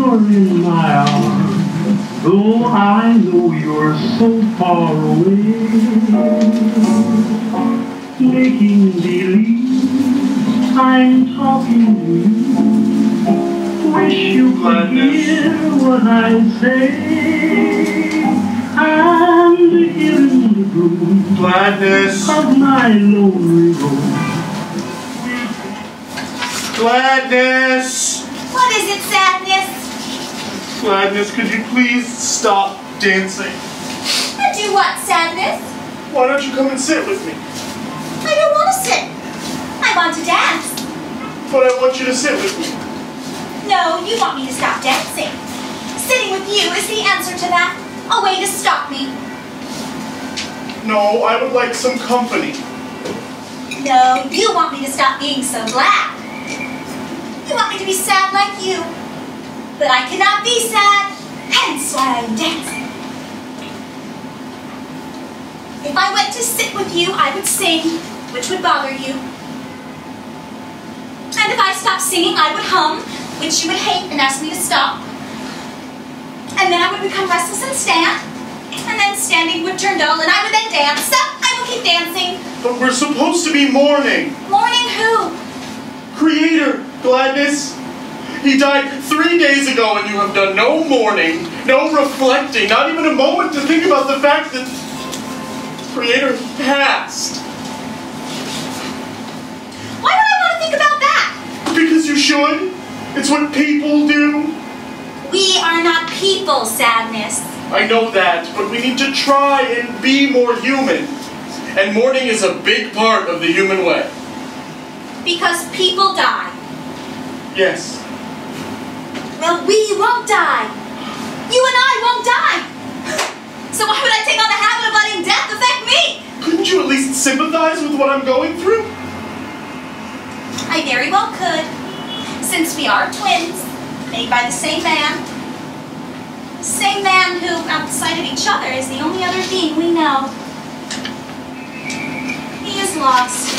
you're in my arms, though I know you're so far away, making believe I'm talking to you. Wish you could hear what I say. I'm in the gloom Gladness of my lonely road. Gladness! What is it, Sadness? Gladness, could you please stop dancing? And do what, Sadness? Why don't you come and sit with me? I don't want to sit. I want to dance. But I want you to sit with me. No, you want me to stop dancing. Sitting with you is the answer to that. A way to stop me. No, I would like some company. No, you want me to stop being so glad. You want me to be sad like you. But I cannot be sad, hence why I'm dancing. If I went to sit with you, I would sing, which would bother you. And if I stopped singing, I would hum, which you would hate and ask me to stop. And then I would become restless and stand. And then standing would turn dull, and I would then dance. So I will keep dancing. But we're supposed to be mourning. Mourning who? Creator, Gladness. He died 3 days ago, and you have done no mourning, no reflecting, not even a moment to think about the fact that Creator passed. Why would I want to think about that? Because you should. It's what people do. We are not people, Sadness. I know that, but we need to try and be more human. And mourning is a big part of the human way. Because people die. Yes. Well, we won't die. You and I won't die. So why would I take on the habit of letting death affect me? Couldn't you at least sympathize with what I'm going through? I very well could. Since we are twins, made by the same man. The same man who, outside of each other, is the only other being we know. He is lost.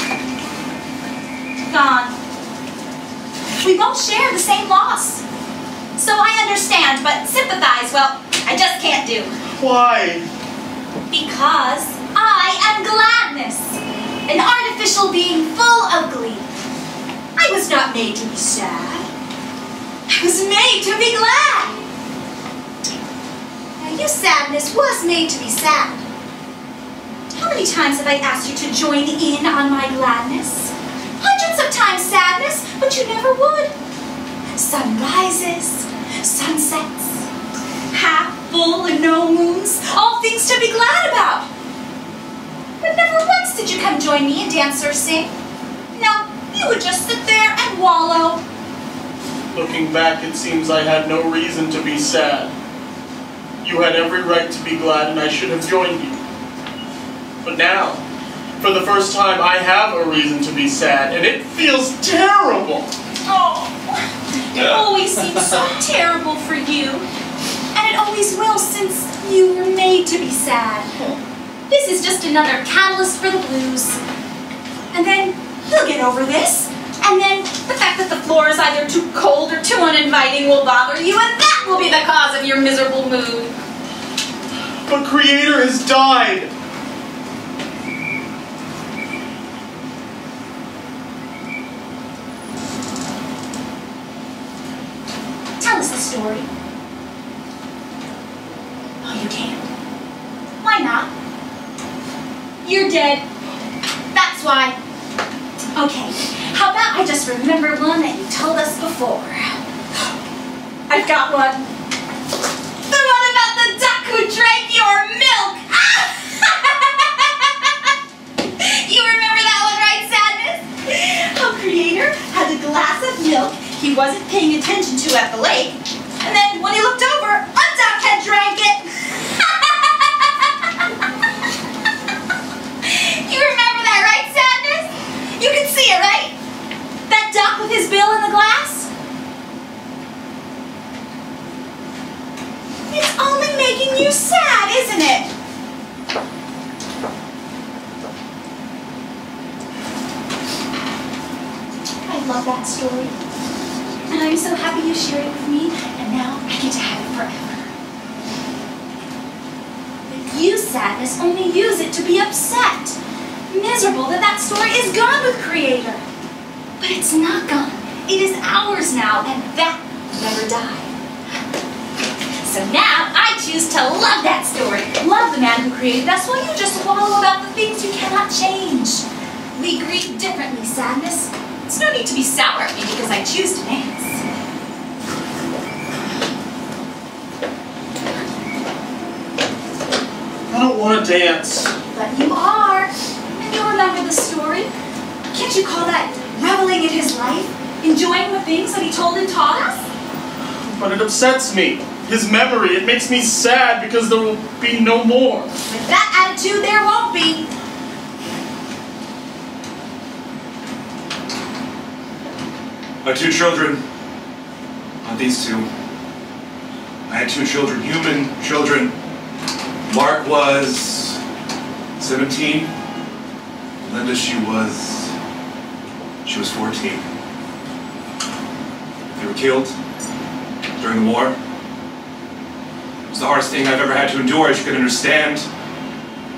Gone. We both share the same loss. So I understand, but sympathize, well, I just can't do. Why? Because I am Gladness, an artificial being full of glee. I was not made to be sad. I was made to be glad. Now, you, Sadness, was made to be sad. How many times have I asked you to join in on my gladness? Hundreds of times, Sadness, but you never would. Sunrises, sunsets, half full and no moons, all things to be glad about. But never once did you come join me and dance or sing. No, you would just sit there and wallow. Looking back, it seems I had no reason to be sad. You had every right to be glad, and I should have joined you. But now, for the first time, I have a reason to be sad, and it feels terrible. Oh, it always seems so terrible for you. And it always will, since you were made to be sad. This is just another catalyst for the blues. And then you'll get over this. And then the fact that the floor is either too cold or too uninviting will bother you, and that will be the cause of your miserable mood. But Creator has died. Tell us the story. Oh, you can't. Why not? You're dead. That's why. Okay, how about I just remember one that you told us before? I've got one. The one about the duck who drank your milk! You remember that one, right, Sadness? A creator had a glass of milk he wasn't paying attention to at the lake, and then when he looked over, a duck had drank it! You remember that, right, Sadness? You can see it, right? That duck with his bill in the glass? It's only making you sad, isn't it? I love that story. And I'm so happy you shared it with me, and And now I get to have it forever. But you, Sadness, only use it to be upset. Miserable that that story is gone with Creator. But it's not gone. It is ours now, and that will never die. So now I choose to love that story. Love the man who created us while you just wallow about the things you cannot change. We grieve differently, Sadness. It's no need to be sour at me because I choose to dance. I don't want to dance. But you are. And you remember the story. Can't you call that reveling in his life? Enjoying the things that he told and taught us? But it upsets me. His memory, it makes me sad because there will be no more. With that attitude, there won't be. My 2 children, not these 2. I had 2 children, human children. Mark was 17. Linda, she was 14. They were killed during the war. It was the hardest thing I've ever had to endure, as you can understand.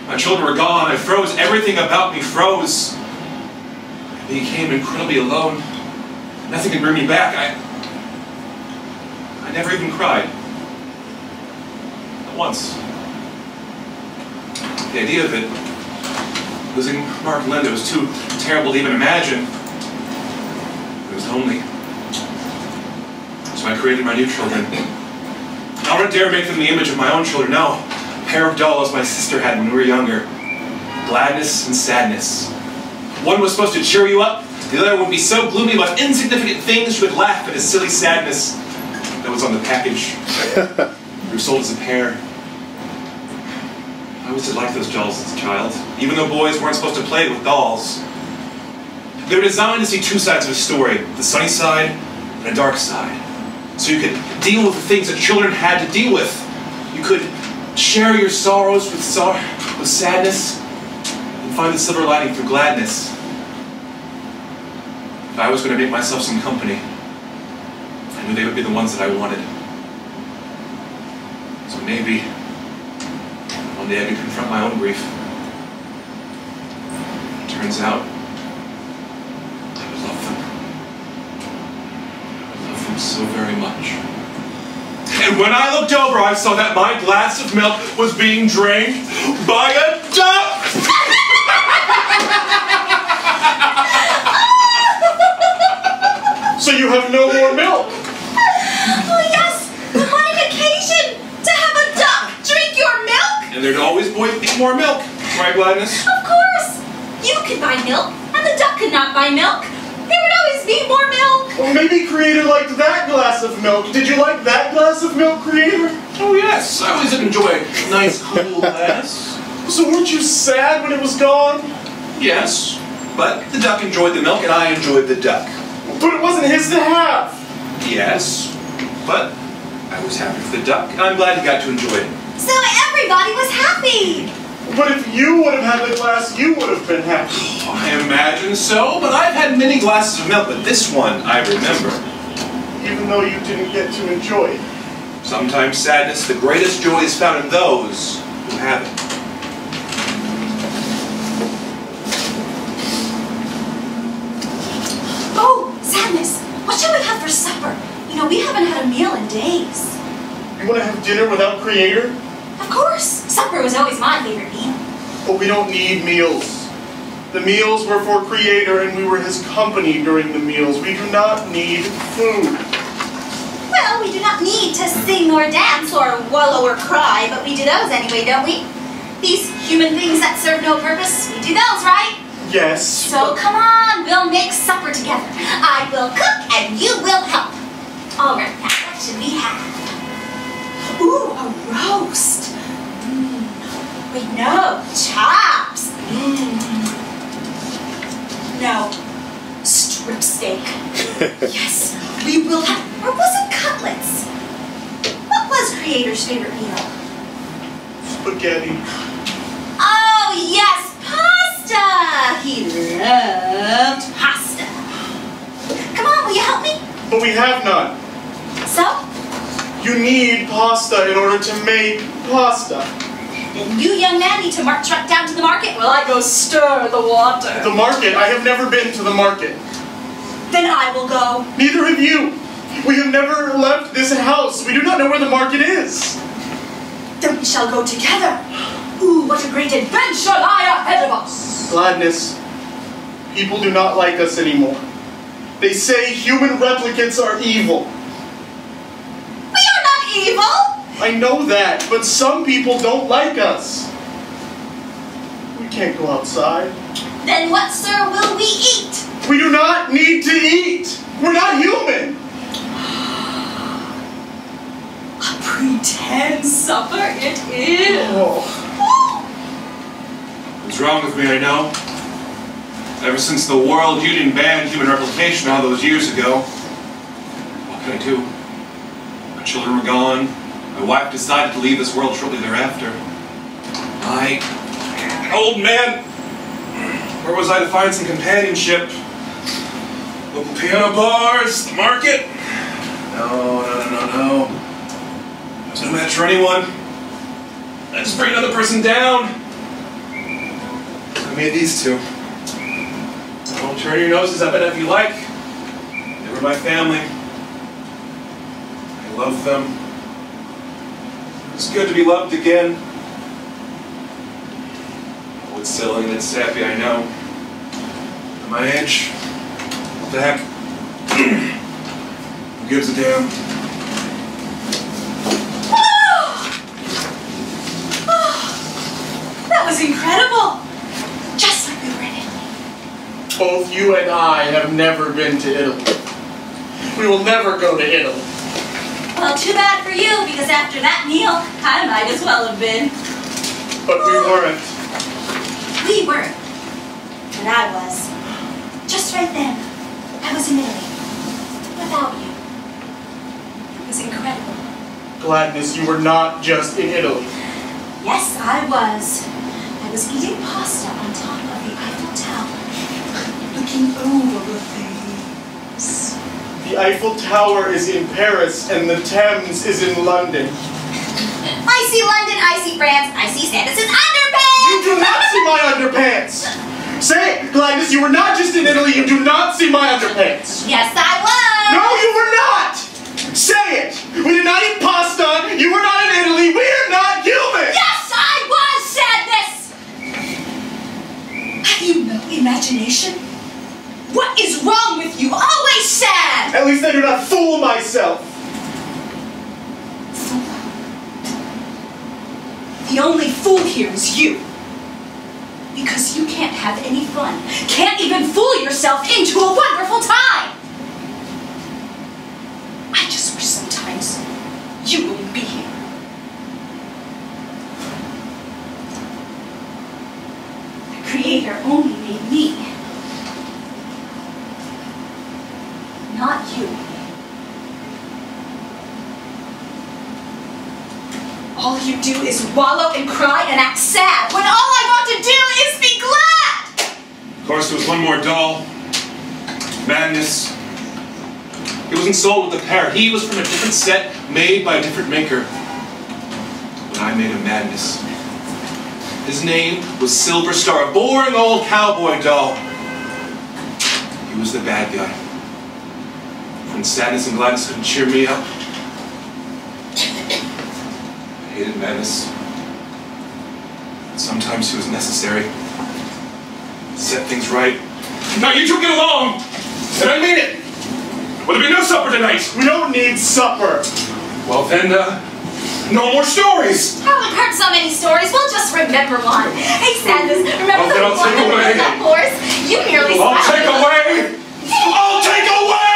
My children were gone. I froze. Everything about me froze. I became incredibly alone. Nothing could bring me back. I never even cried. Not once. The idea of it, losing Mark and Linda, was too terrible to even imagine. It was lonely. So I created my new children. I wouldn't dare make them the image of my own children. No. A pair of dolls my sister had when we were younger. Gladness and Sadness. One was supposed to cheer you up. The other would be so gloomy about insignificant things you would laugh at his silly sadness. That was on the package. They were sold as a pair. I always did like those dolls as a child, even though boys weren't supposed to play with dolls. They were designed to see 2 sides of a story, the sunny side and a dark side. So you could deal with the things that children had to deal with. You could share your sorrows with sadness and find the silver lining through gladness. If I was going to make myself some company, I knew they would be the ones that I wanted. So maybe one day I could confront my own grief. It turns out I would love them. I would love them so very much. And when I looked over, I saw that my glass of milk was being drained by a duck! So you have no more milk? Oh yes! What an occasion to have a duck drink your milk! And there'd always be more milk, right, Gladness? Of course! You could buy milk, and the duck could not buy milk. There would always be more milk. Well, maybe Creator liked that glass of milk. Did you like that glass of milk, Creator? Oh yes, I always did enjoy a nice cool glass. So weren't you sad when it was gone? Yes, but the duck enjoyed the milk and I enjoyed the duck. But it wasn't his to have. Yes, but I was happy for the duck and I'm glad he got to enjoy it. So everybody was happy. But if you would have had the glass, you would have been happy. Oh, I imagine so, but I've had many glasses of milk, but this one I remember. Even though you didn't get to enjoy it. Sometimes sadness, the greatest joy is found in those who have it. Oh, Sadness, what shall we have for supper? You know, we haven't had a meal in days. You want to have dinner without Creator? Of course. Supper was always my favorite meal. But we don't need meals. The meals were for Creator and we were his company during the meals. We do not need food. Well, we do not need to sing or dance or wallow or cry, but we do those anyway, don't we? These human things that serve no purpose, we do those, right? Yes. So come on, we'll make supper together. I will cook and you will help. All right, now what should we have? Ooh, a roast. Wait, no, chops. No, strip steak. Yes, we will have, or was it cutlets? What was Creator's favorite meal? Spaghetti. Oh, yes, pasta. He loved pasta. Come on, will you help me? But we have none. So, You need pasta in order to make pasta. And you, young man, need to truck down to the market while I go stir the water. The market? I have never been to the market. Then I will go. Neither have you. We have never left this house. We do not know where the market is. Then we shall go together. Ooh, what a great adventure lie ahead of us. Gladness, people do not like us anymore. They say human replicants are evil. We are not evil. I know that, but some people don't like us. We can't go outside. Then what, sir, will we eat? We do not need to eat. We're not human. A pretend supper it is. Oh. What's wrong with me, I know. Ever since the World Union banned human replication all those years ago, what can I do? My children were gone. My wife decided to leave this world shortly thereafter. An old man. Where was I to find some companionship? Local piano bars, the market? No. There's no match for anyone. I just bring another person down. I made these two. Don't turn your noses up at it if you like. They were my family. I love them. It's good to be loved again. Oh, it's silly and it's sappy, I know. At my age, what the heck? Who gives a damn? That was incredible. Just like we were in Italy. Both you and I have never been to Italy. We will never go to Italy. Well, too bad for you, because after that meal, I might as well have been. But we weren't. We weren't. But I was. Just right then, I was in Italy. Without you. It was incredible. Gladness, you were not just in Italy. Yes, I was. I was eating pasta on top of the Eiffel Tower, looking over things. The Eiffel Tower is in Paris and the Thames is in London. I see London, I see France, I see Sadness's underpants! You do not see my underpants! Say it, Gladness, you were not just in Italy, you do not see my underpants! Yes, I was! No, you were not! Say it! We did not eat pasta, you were not in Italy, we are not human! Yes, I was, Sadness! Have you no imagination? What is wrong with you? Always sad! At least I do not fool myself! Fool? The only fool here is you. Because you can't have any fun. Can't even fool yourself into a wonderful time! I just wish sometimes you wouldn't be here. The Creator only made me. Not you. All you do is wallow and cry and act sad, when all I want to do is be glad! Of course, there was one more doll. Madness. It wasn't sold with a pair. He was from a different set, made by a different maker. But I made a Madness. His name was Silver Star, a boring old cowboy doll. He was the bad guy. When Sadness and Gladness couldn't cheer me up. I hated Madness. But sometimes he was necessary. Set things right. Now you two get along! And I mean it! Will there be no supper tonight? We don't need supper! Well then, no more stories! I haven't heard so many stories, we'll just remember one. Hey, Sadness, remember then the I'll one take that away. was that horse? You nearly I'll smiled. take away! I'll take away!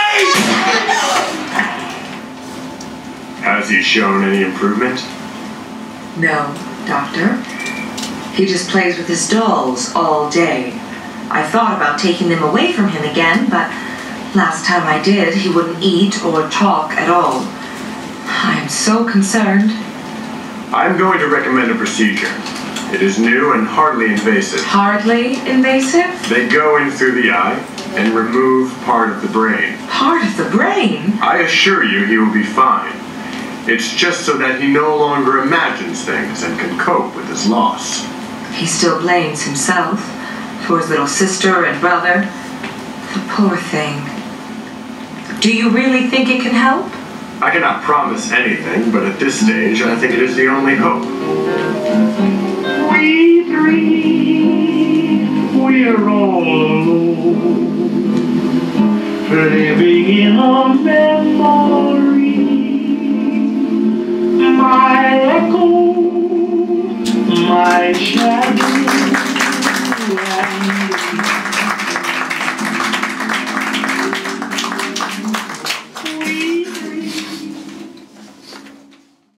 Has he shown any improvement? No, Doctor. He just plays with his dolls all day. I thought about taking them away from him again, but last time I did, he wouldn't eat or talk at all. I am so concerned. I'm going to recommend a procedure. It is new and hardly invasive. Hardly invasive? They go in through the eye and remove part of the brain. Part of the brain? I assure you he will be fine. It's just so that he no longer imagines things and can cope with his loss. He still blames himself for his little sister and brother. The poor thing. Do you really think it can help? I cannot promise anything, but at this stage, I think it is the only hope. We dream we're all alone, living in a memory. My echo, my shadow, and